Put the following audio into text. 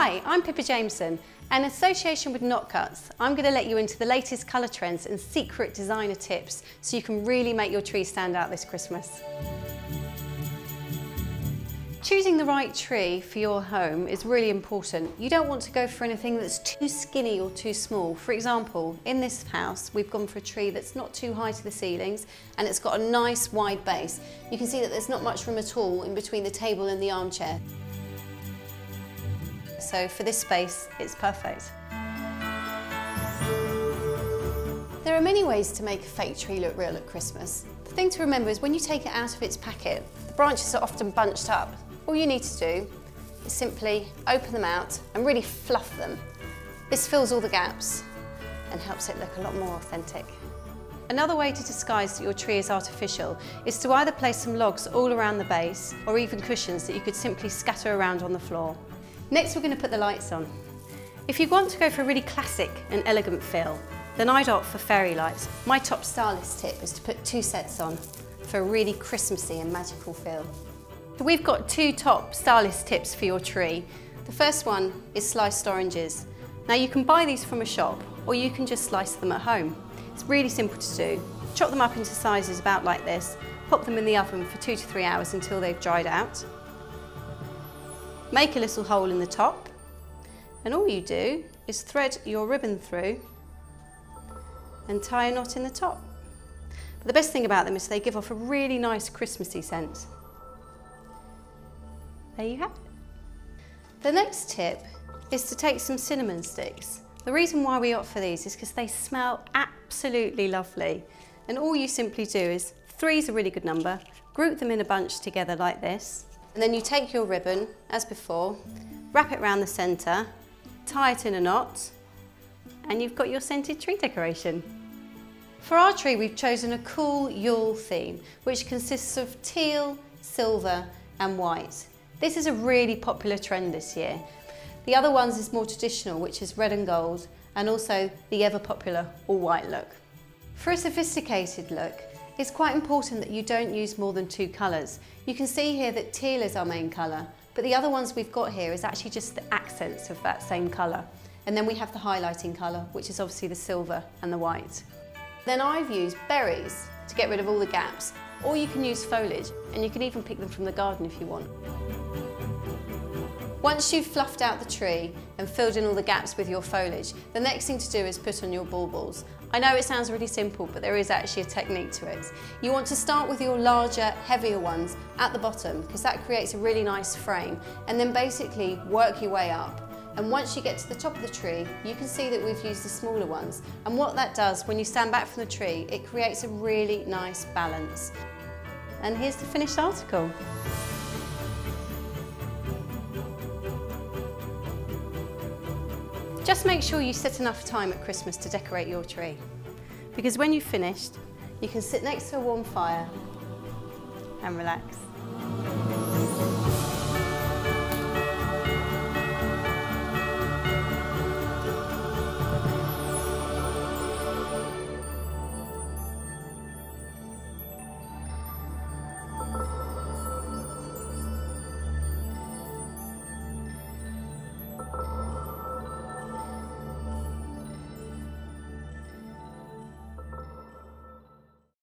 Hi, I'm Pippa Jameson, and in association with Notcutts, I'm going to let you into the latest colour trends and secret designer tips so you can really make your tree stand out this Christmas. Choosing the right tree for your home is really important. You don't want to go for anything that's too skinny or too small. For example, in this house, we've gone for a tree that's not too high to the ceilings and it's got a nice wide base. You can see that there's not much room at all in between the table and the armchair. So for this space, it's perfect. There are many ways to make a fake tree look real at Christmas. The thing to remember is when you take it out of its packet, the branches are often bunched up. All you need to do is simply open them out and really fluff them. This fills all the gaps and helps it look a lot more authentic. Another way to disguise that your tree is artificial is to either place some logs all around the base or even cushions that you could simply scatter around on the floor. Next, we're going to put the lights on. If you want to go for a really classic and elegant feel, then I'd opt for fairy lights. My top stylist tip is to put 2 sets on for a really Christmassy and magical feel. So we've got 2 top stylist tips for your tree. The first one is sliced oranges. Now you can buy these from a shop or you can just slice them at home. It's really simple to do. Chop them up into sizes about like this, pop them in the oven for 2 to 3 hours until they've dried out. Make a little hole in the top and all you do is thread your ribbon through and tie a knot in the top. But the best thing about them is they give off a really nice Christmassy scent. There you have it. The next tip is to take some cinnamon sticks. The reason why we opt for these is because they smell absolutely lovely. And all you simply do is, 3 is a really good number, group them in a bunch together like this. And then you take your ribbon, as before, wrap it around the centre, tie it in a knot, and you've got your scented tree decoration. For our tree, we've chosen a cool Yule theme, which consists of teal, silver, and white. This is a really popular trend this year. The other ones is more traditional, which is red and gold, and also the ever popular all white look. For a sophisticated look, it's quite important that you don't use more than 2 colours. You can see here that teal is our main colour, but the other ones we've got here is actually just the accents of that same colour. And then we have the highlighting colour, which is obviously the silver and the white. Then I've used berries to get rid of all the gaps, or you can use foliage, and you can even pick them from the garden if you want. Once you've fluffed out the tree and filled in all the gaps with your foliage, the next thing to do is put on your baubles. I know it sounds really simple, but there is actually a technique to it. You want to start with your larger, heavier ones at the bottom, because that creates a really nice frame, and then basically work your way up. And once you get to the top of the tree, you can see that we've used the smaller ones. And what that does, when you stand back from the tree, it creates a really nice balance. And here's the finished article. Just make sure you set enough time at Christmas to decorate your tree, because when you've finished, you can sit next to a warm fire and relax.